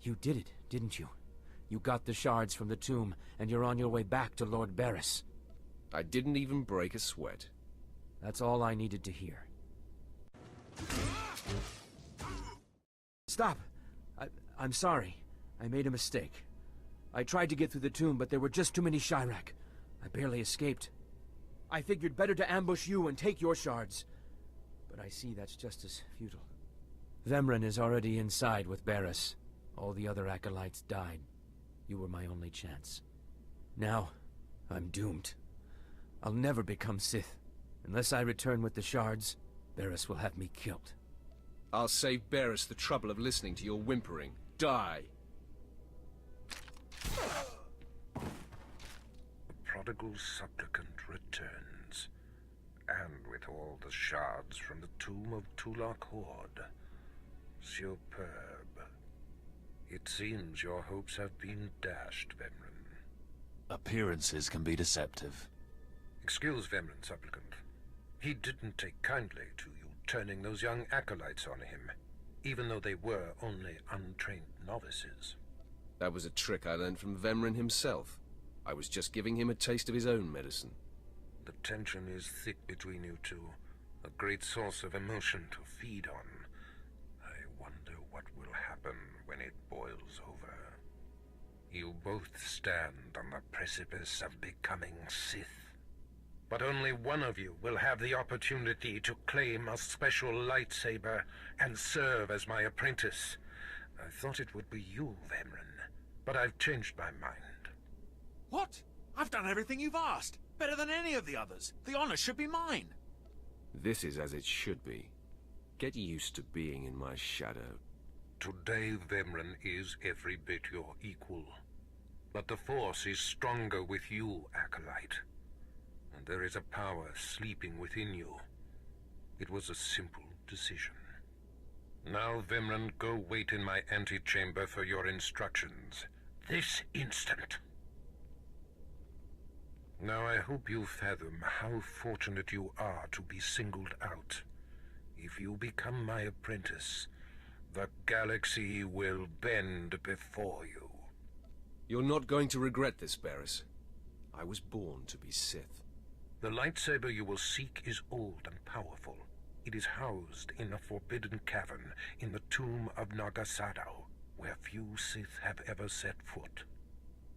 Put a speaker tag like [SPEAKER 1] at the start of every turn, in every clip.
[SPEAKER 1] You did it, didn't you? You got the shards from the tomb, and you're on your way back to Lord Barris.
[SPEAKER 2] I didn't even break a sweat.
[SPEAKER 1] That's all I needed to hear. Stop! I'm sorry. I made a mistake. I tried to get through the tomb, but there were just too many Chirac. I barely escaped. I figured better to ambush you and take your shards. But I see that's just as futile. Vemren is already inside with Barris. All the other acolytes died. You were my only chance. Now, I'm doomed. I'll never become Sith. Unless I return with the shards, Barris will have me killed.
[SPEAKER 2] I'll save Barris the trouble of listening to your whimpering. Die!
[SPEAKER 3] The prodigal supplicant returns, and with all the shards from the tomb of Tulak Horde. Superb. It seems your hopes have been dashed, Vemren.
[SPEAKER 4] Appearances can be deceptive.
[SPEAKER 3] Excuse Vemren, supplicant. He didn't take kindly to you turning those young acolytes on him, even though they were only untrained novices.
[SPEAKER 2] That was a trick I learned from Vemren himself. I was just giving him a taste of his own medicine.
[SPEAKER 3] The tension is thick between you two, a great source of emotion to feed on. I wonder what will happen when it boils over. You both stand on the precipice of becoming Sith. But only one of you will have the opportunity to claim a special lightsaber and serve as my apprentice. I thought it would be you, Vemren, but I've changed my mind.
[SPEAKER 5] What? I've done everything you've asked. Better than any of the others. The honor should be mine.
[SPEAKER 2] This is as it should be. Get used to being in my shadow.
[SPEAKER 3] Today, Vemren is every bit your equal. But the Force is stronger with you, Acolyte. And there is a power sleeping within you. It was a simple decision. Now, Vemren, go wait in my antechamber for your instructions. This instant. Now I hope you fathom how fortunate you are to be singled out. If you become my apprentice, the galaxy will bend before you.
[SPEAKER 2] You're not going to regret this, Barris. I was born to be Sith.
[SPEAKER 3] The lightsaber you will seek is old and powerful. It is housed in a forbidden cavern in the tomb of Nagasadao, where few Sith have ever set foot.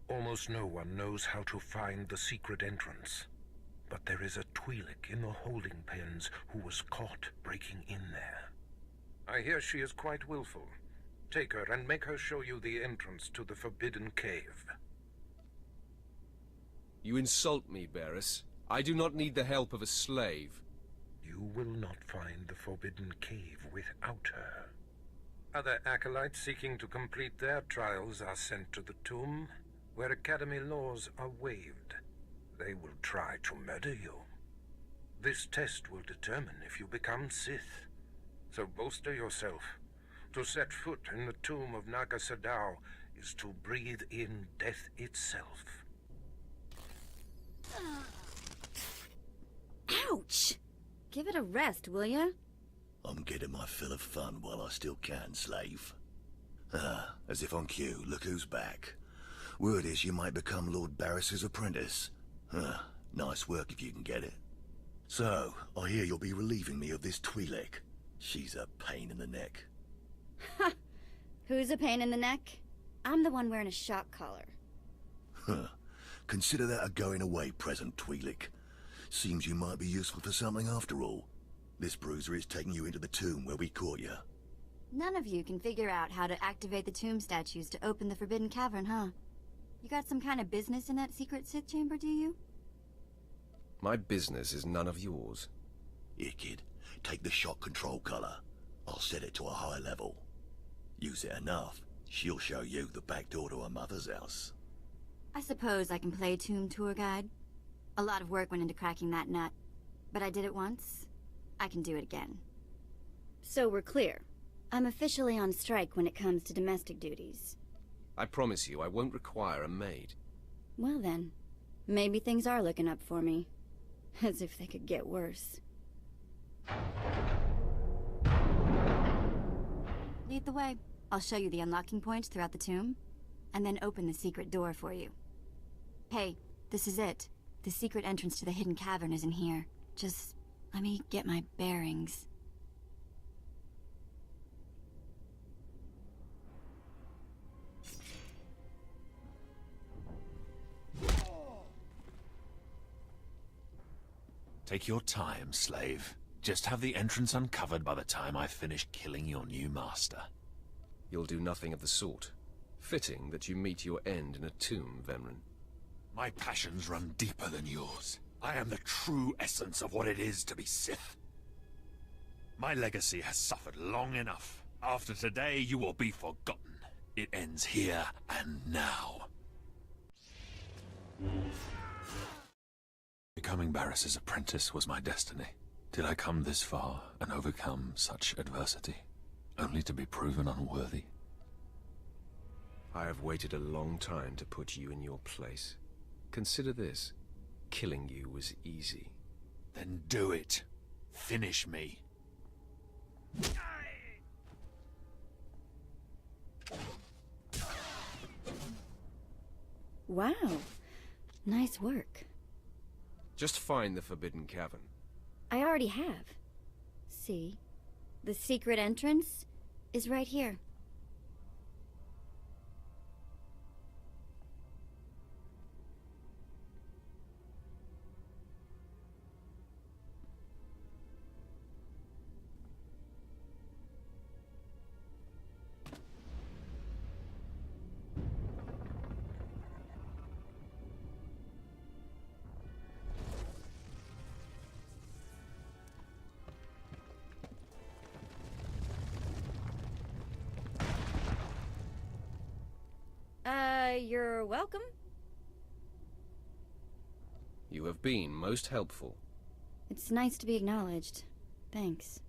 [SPEAKER 3] Almost no one knows how to find the secret entrance. But there is a Twi'lek in the holding pens who was caught breaking in there. I hear she is quite willful. Take her and make her show you the entrance to the forbidden cave.
[SPEAKER 2] You insult me, Barris. I do not need the help of a slave.
[SPEAKER 3] You will not find the forbidden cave without her. Other acolytes seeking to complete their trials are sent to the tomb, where Academy laws are waived. They will try to murder you. This test will determine if you become Sith. So bolster yourself. To set foot in the tomb of Nagasadao is to breathe in death itself.
[SPEAKER 6] Ouch! Give it a rest, will ya?
[SPEAKER 4] I'm getting my fill of fun while I still can, slave. As if on cue, look who's back. Word is you might become Lord Barris's apprentice. Nice work if you can get it. So, I hear you'll be relieving me of this Twi'lek. She's a pain in the neck.
[SPEAKER 6] Ha! Who's a pain in the neck? I'm the one wearing a shock collar.
[SPEAKER 4] Consider that a going-away present, Twi'lek. Seems you might be useful for something after all. This bruiser is taking you into the tomb where we caught you.
[SPEAKER 6] None of you can figure out how to activate the tomb statues to open the Forbidden Cavern, huh? You got some kind of business in that secret Sith chamber, do you?
[SPEAKER 2] My business is none of yours.
[SPEAKER 4] Here, kid. Take the shock control collar. I'll set it to a high level. Use it enough, she'll show you the back door to her mother's house.
[SPEAKER 6] I suppose I can play tomb tour guide. A lot of work went into cracking that nut. But I did it once. I can do it again. So we're clear. I'm officially on strike when it comes to domestic duties.
[SPEAKER 2] I promise you I won't require a maid.
[SPEAKER 6] Well then, maybe things are looking up for me. As if they could get worse. Lead the way. I'll show you the unlocking points throughout the tomb, and then open the secret door for you. Hey, this is it. The secret entrance to the hidden cavern is in here. Just let me get my bearings.
[SPEAKER 5] Take your time, slave. Just have the entrance uncovered by the time I finish killing your new master.
[SPEAKER 2] You'll do nothing of the sort. Fitting that you meet your end in a tomb, Vemren.
[SPEAKER 5] My passions run deeper than yours. I am the true essence of what it is to be Sith. My legacy has suffered long enough. After today, you will be forgotten. It ends here and now. Becoming Barris's apprentice was my destiny. Did I come this far and overcome such adversity, only to be proven unworthy?
[SPEAKER 2] I have waited a long time to put you in your place. Consider this. Killing you was easy.
[SPEAKER 5] Then do it. Finish me.
[SPEAKER 6] Wow. Nice work.
[SPEAKER 2] Just find the Forbidden Cavern.
[SPEAKER 6] I already have. See? The secret entrance is right here. You're welcome.
[SPEAKER 2] You have been most helpful.
[SPEAKER 6] It's nice to be acknowledged. Thanks.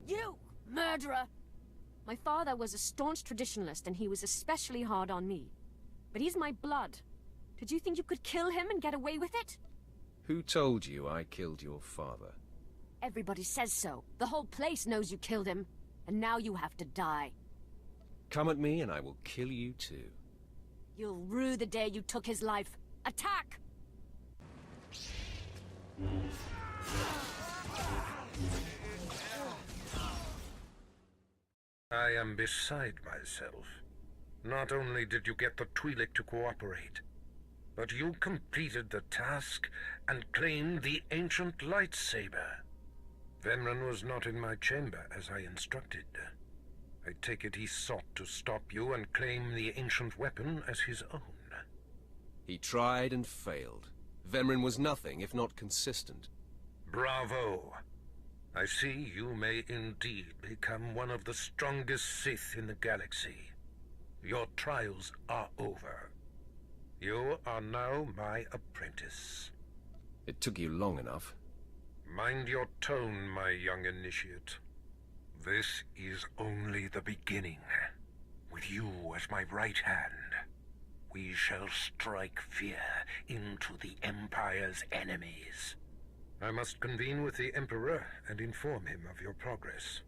[SPEAKER 7] You! Murderer! My father was a staunch traditionalist, and he was especially hard on me. But he's my blood. Did you think you could kill him and get away with it?
[SPEAKER 2] Who told you I killed your father?
[SPEAKER 7] Everybody says so. The whole place knows you killed him. And now you have to die.
[SPEAKER 2] Come at me and I will kill you too.
[SPEAKER 7] You'll rue the day you took his life. Attack!
[SPEAKER 3] I am beside myself. Not only did you get the Twi'lek to cooperate, but you completed the task and claimed the ancient lightsaber. Vemren was not in my chamber as I instructed. I take it he sought to stop you and claim the ancient weapon as his own.
[SPEAKER 2] He tried and failed. Vemren was nothing if not consistent.
[SPEAKER 3] Bravo! I see you may indeed become one of the strongest Sith in the galaxy. Your trials are over. You are now my apprentice.
[SPEAKER 2] It took you long enough.
[SPEAKER 3] Mind your tone, my young initiate. This is only the beginning. With you as my right hand, we shall strike fear into the Empire's enemies. I must convene with the Emperor and inform him of your progress.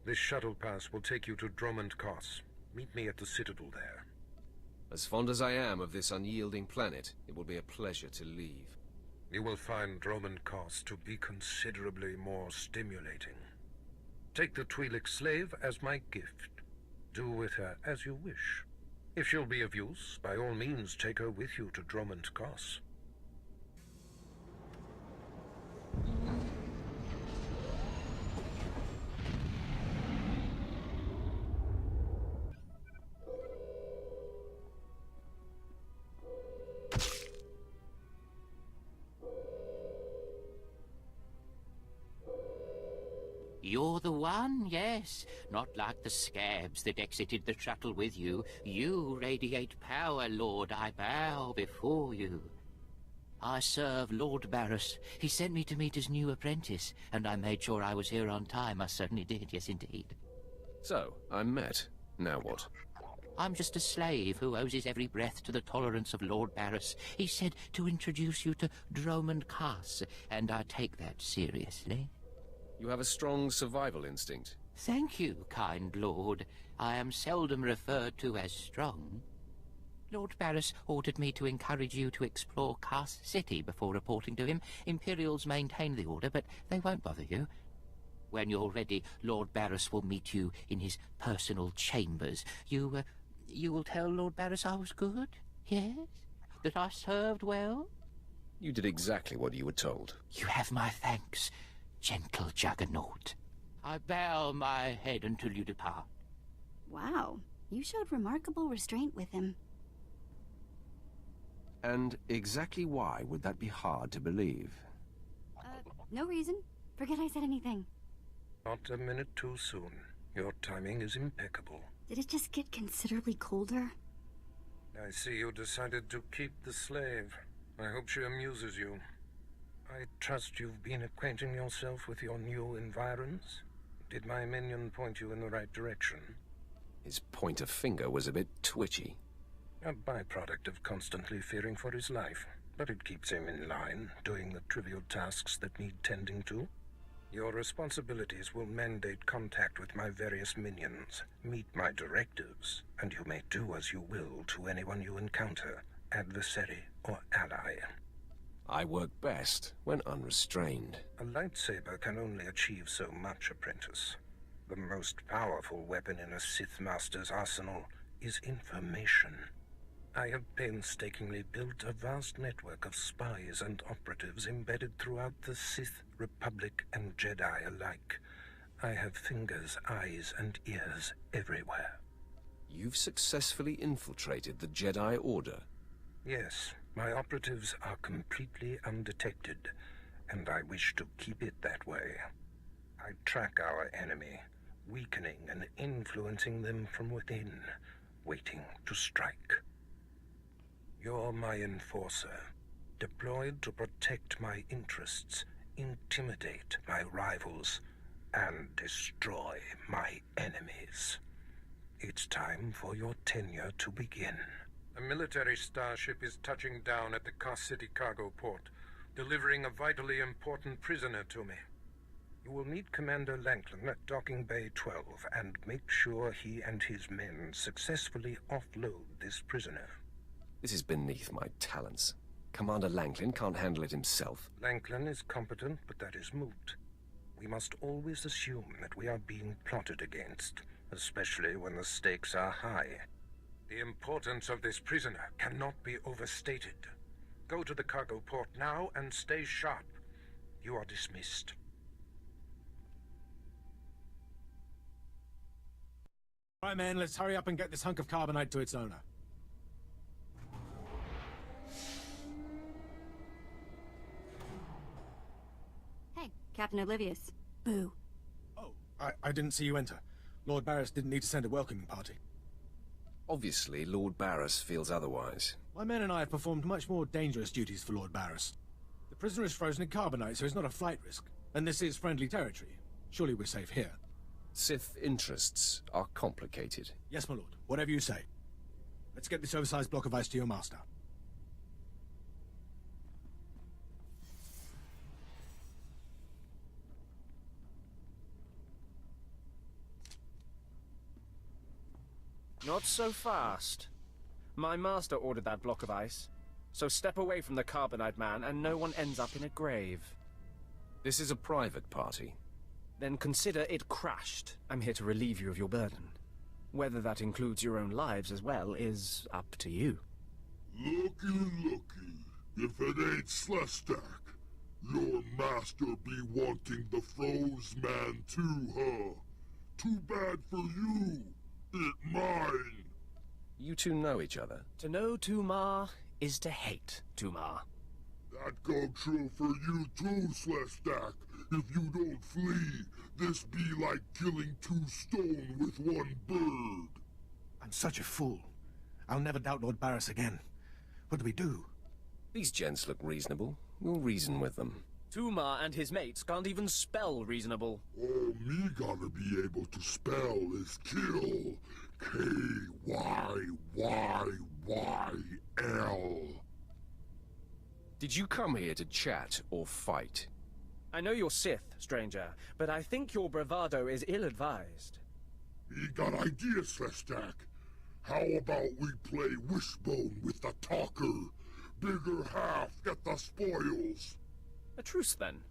[SPEAKER 3] This shuttle pass will take you to Dromund Kos. Meet me at the Citadel there.
[SPEAKER 2] As fond as I am of this unyielding planet, it will be a pleasure to leave.
[SPEAKER 3] You will find Dromund Kos to be considerably more stimulating. Take the Twi'lek slave as my gift. Do with her as you wish. If she'll be of use, by all means take her with you to Dromund Kos.
[SPEAKER 8] You're the one, yes. Not like the scabs that exited the shuttle with you. You radiate power, Lord. I bow before you. I serve Lord Barris. He sent me to meet his new apprentice, and I made sure I was here on time. I certainly did, yes indeed.
[SPEAKER 2] So, I'm met. Now what?
[SPEAKER 8] I'm just a slave who owes his every breath to the tolerance of Lord Barris. He said to introduce you to Dromund Kos, and I take that seriously.
[SPEAKER 2] You have a strong survival instinct.
[SPEAKER 8] Thank you, kind lord. I am seldom referred to as strong. Lord Barris ordered me to encourage you to explore Kos City before reporting to him. Imperials maintain the order, but they won't bother you. When you're ready, Lord Barris will meet you in his personal chambers. You will tell Lord Barris I was good? Yes? That I served well?
[SPEAKER 2] You did exactly what you were told.
[SPEAKER 8] You have my thanks, gentle Juggernaut. I bow my head until you depart.
[SPEAKER 6] Wow, you showed remarkable restraint with him.
[SPEAKER 2] And exactly why would that be hard to believe?
[SPEAKER 6] No reason. Forget I said anything.
[SPEAKER 3] Not a minute too soon. Your timing is impeccable.
[SPEAKER 6] Did it just get considerably colder?
[SPEAKER 3] I see you decided to keep the slave. I hope she amuses you. I trust you've been acquainting yourself with your new environs? Did my minion point you in the right direction?
[SPEAKER 2] His pointer finger was a bit twitchy.
[SPEAKER 3] A byproduct of constantly fearing for his life, but it keeps him in line, doing the trivial tasks that need tending to. Your responsibilities will mandate contact with my various minions, meet my directives, and you may do as you will to anyone you encounter, adversary or ally.
[SPEAKER 2] I work best when unrestrained.
[SPEAKER 3] A lightsaber can only achieve so much, apprentice. The most powerful weapon in a Sith Master's arsenal is information. I have painstakingly built a vast network of spies and operatives embedded throughout the Sith, Republic, and Jedi alike. I have fingers, eyes, and ears everywhere.
[SPEAKER 2] You've successfully infiltrated the Jedi Order.
[SPEAKER 3] Yes, my operatives are completely undetected, and I wish to keep it that way. I track our enemy, weakening and influencing them from within, waiting to strike. You're my enforcer, deployed to protect my interests, intimidate my rivals, and destroy my enemies. It's time for your tenure to begin. A military starship is touching down at the Kos City cargo port, delivering a vitally important prisoner to me. You will meet Commander Lanklin at Docking Bay 12 and make sure he and his men successfully offload this prisoner.
[SPEAKER 2] This is beneath my talents. Commander Lanklin can't handle it himself.
[SPEAKER 3] Lanklin is competent, but that is moot. We must always assume that we are being plotted against, especially when the stakes are high. The importance of this prisoner cannot be overstated. Go to the cargo port now and stay sharp. You are dismissed.
[SPEAKER 9] All right, man, let's hurry up and get this hunk of carbonite to its owner.
[SPEAKER 6] Hey, Captain Oblivious. Boo.
[SPEAKER 9] Oh, I didn't see you enter. Lord Barris didn't need to send a welcoming party.
[SPEAKER 2] Obviously, Lord Barris feels otherwise.
[SPEAKER 9] My men and I have performed much more dangerous duties for Lord Barris. The prisoner is frozen in carbonite, so it's not a flight risk. And this is friendly territory. Surely we're safe here.
[SPEAKER 2] Sith interests are complicated.
[SPEAKER 9] Yes, my lord. Whatever you say. Let's get this oversized block of ice to your master.
[SPEAKER 10] Not so fast. My master ordered that block of ice. So step away from the Carbonite man and no one ends up in a grave.
[SPEAKER 2] This is a private party.
[SPEAKER 10] Then consider it crashed. I'm here to relieve you of your burden. Whether that includes your own lives as well is up to you.
[SPEAKER 11] Looky. If it ain't Slestack, your master be wanting the froze man too, huh? Too bad for you. It mine.
[SPEAKER 2] You two know each other?
[SPEAKER 10] To know Tumar is to hate Tumar.
[SPEAKER 11] That go true for you too, Slestack. If you don't flee, this be like killing 2 stone with 1 bird.
[SPEAKER 9] I'm such a fool. I'll never doubt Lord Barris again. What do we do?
[SPEAKER 2] These gents look reasonable. We'll reason with them.
[SPEAKER 10] Tumar and his mates can't even spell reasonable.
[SPEAKER 11] All me gotta be able to spell is kill. K-Y-Y-Y-L.
[SPEAKER 2] Did you come here to chat or fight?
[SPEAKER 10] I know you're Sith, stranger, but I think your bravado is ill-advised.
[SPEAKER 11] Me got ideas, Slestack. How about we play wishbone with the talker? Bigger half get the spoils.
[SPEAKER 10] A truce, then.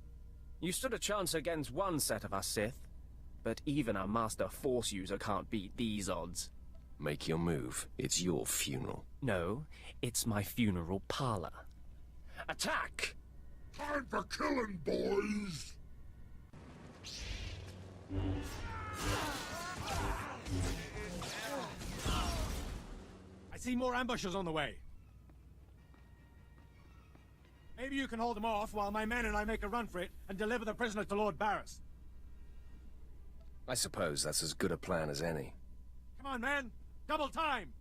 [SPEAKER 10] You stood a chance against one set of us Sith, but even a master Force user can't beat these odds.
[SPEAKER 2] Make your move. It's your funeral.
[SPEAKER 10] No, it's my funeral parlor. Attack!
[SPEAKER 11] Time for killing, boys!
[SPEAKER 9] I see more ambushers on the way. Maybe you can hold them off while my men and I make a run for it and deliver the prisoner to Lord Barris.
[SPEAKER 2] I suppose that's as good a plan as any.
[SPEAKER 9] Come on, men! Double time!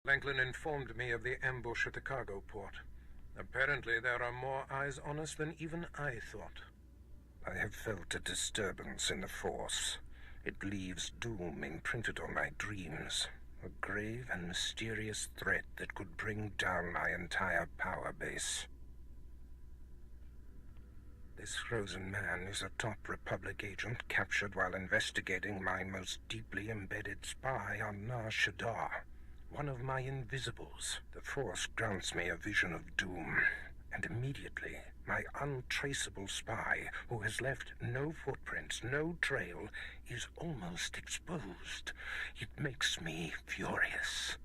[SPEAKER 3] Franklin informed me of the ambush at the cargo port. Apparently there are more eyes on us than even I thought. I have felt a disturbance in the Force. It leaves doom imprinted on my dreams. A grave and mysterious threat that could bring down my entire power base. This frozen man is a top Republic agent captured while investigating my most deeply embedded spy on Nar Shaddaa. One of my invisibles. The Force grants me a vision of doom. And immediately, my untraceable spy, who has left no footprints, no trail, is almost exposed. It makes me furious.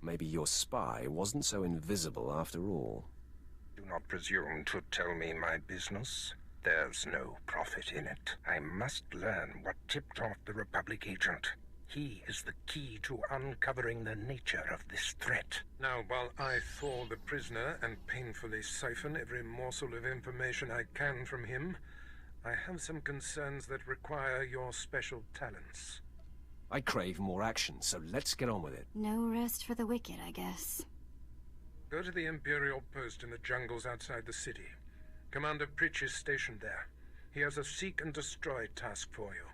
[SPEAKER 2] Maybe your spy wasn't so invisible after all.
[SPEAKER 3] Do not presume to tell me my business. There's no profit in it. I must learn what tipped off the Republic agent. He is the key to uncovering the nature of this threat. Now, while I thaw the prisoner and painfully siphon every morsel of information I can from him, I have some concerns that require your special talents.
[SPEAKER 2] I crave more action, so let's get on with it.
[SPEAKER 6] No rest for the wicked, I guess.
[SPEAKER 3] Go to the Imperial post in the jungles outside the city. Commander Pritch is stationed there. He has a seek and destroy task for you.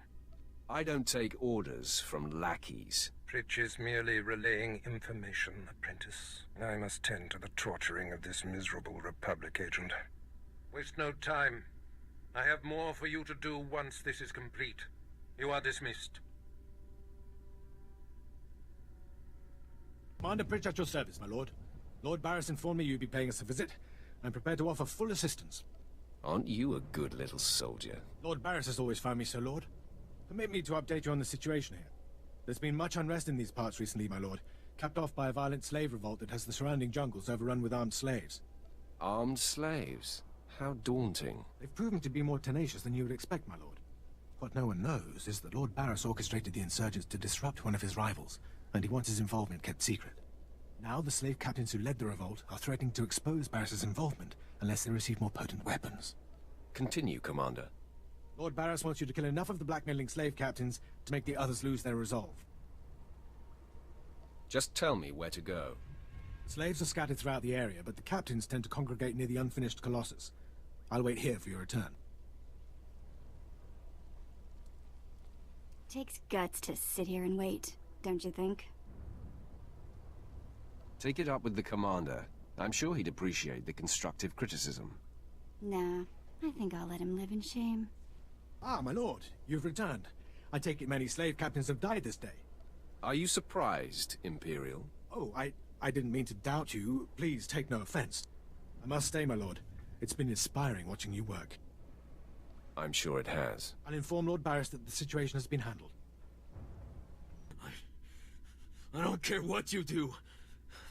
[SPEAKER 2] I don't take orders from lackeys.
[SPEAKER 3] Pritch is merely relaying information, apprentice. I must tend to the torturing of this miserable Republic agent. Waste no time. I have more for you to do once this is complete. You are dismissed.
[SPEAKER 9] Commander Pritch at your service, my lord. Lord Barris informed me you'd be paying us a visit. I'm prepared to offer full assistance.
[SPEAKER 2] Aren't you a good little soldier?
[SPEAKER 9] Lord Barris has always found me so, Lord. Permit me to update you on the situation here. There's been much unrest in these parts recently, my lord, capped off by a violent slave revolt that has the surrounding jungles overrun with armed slaves.
[SPEAKER 2] Armed slaves? How daunting.
[SPEAKER 9] They've proven to be more tenacious than you would expect, my lord. What no one knows is that Lord Barris orchestrated the insurgents to disrupt one of his rivals, and he wants his involvement kept secret. Now the slave captains who led the revolt are threatening to expose Barris's involvement unless they receive more potent weapons.
[SPEAKER 2] Continue, Commander.
[SPEAKER 9] Lord Barris wants you to kill enough of the blackmailing slave captains to make the others lose their resolve.
[SPEAKER 2] Just tell me where to go.
[SPEAKER 9] Slaves are scattered throughout the area, but the captains tend to congregate near the unfinished Colossus. I'll wait here for your return.
[SPEAKER 6] Takes guts to sit here and wait, don't you think?
[SPEAKER 2] Take it up with the Commander, I'm sure he'd appreciate the constructive criticism.
[SPEAKER 6] Nah, I think I'll let him live in shame.
[SPEAKER 9] Ah, my lord, you've returned. I take it many slave captains have died this day.
[SPEAKER 2] Are you surprised, Imperial?
[SPEAKER 9] Oh, I didn't mean to doubt you. Please take no offense. I must stay, my lord. It's been inspiring watching you work.
[SPEAKER 2] I'm sure it has.
[SPEAKER 9] I'll inform Lord Barris that the situation has been handled.
[SPEAKER 12] I don't care what you do.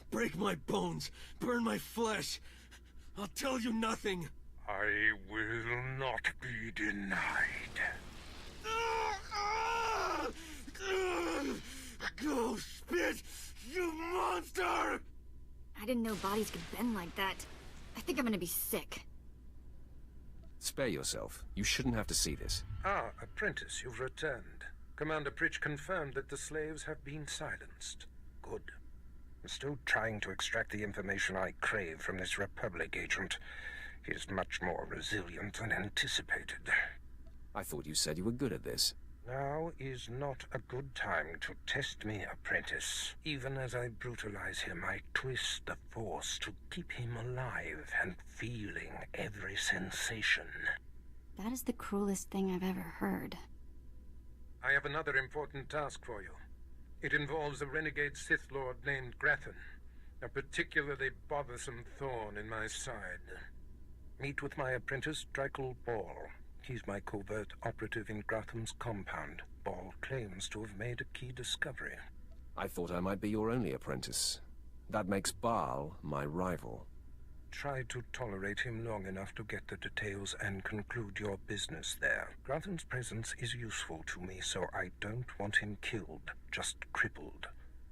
[SPEAKER 12] Break my bones, burn my flesh. I'll tell you nothing.
[SPEAKER 3] I will not be denied.
[SPEAKER 12] Go spit, you monster!
[SPEAKER 6] I didn't know bodies could bend like that. I think I'm gonna be sick.
[SPEAKER 2] Spare yourself. You shouldn't have to see this.
[SPEAKER 3] Ah, apprentice, you've returned. Commander Pritch confirmed that the slaves have been silenced. Good. I'm still trying to extract the information I crave from this Republic agent. He is much more resilient than anticipated.
[SPEAKER 2] I thought you said you were good at this.
[SPEAKER 3] Now is not a good time to test me, apprentice. Even as I brutalize him, I twist the Force to keep him alive and feeling every sensation.
[SPEAKER 6] That is the cruelest thing I've ever heard.
[SPEAKER 3] I have another important task for you. It involves a renegade Sith Lord named Grathan, a particularly bothersome thorn in my side. Meet with my apprentice, Drykel Ball. He's my covert operative in Gratham's compound. Ball claims to have made a key discovery.
[SPEAKER 2] I thought I might be your only apprentice. That makes Baal my rival.
[SPEAKER 3] Try to tolerate him long enough to get the details and conclude your business there. Gratham's presence is useful to me, so I don't want him killed, just crippled.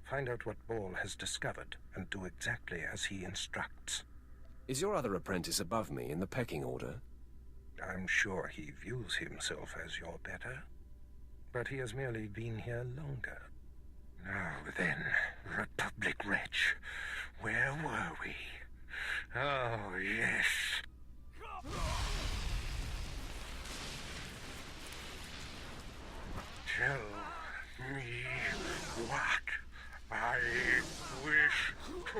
[SPEAKER 3] Find out what Ball has discovered, and do exactly as he instructs.
[SPEAKER 2] Is your other apprentice above me in the pecking order?
[SPEAKER 3] I'm sure he views himself as your better, but he has merely been here longer. Now then, Republic wretch, where were we? Oh, yes. Tell me what I wish to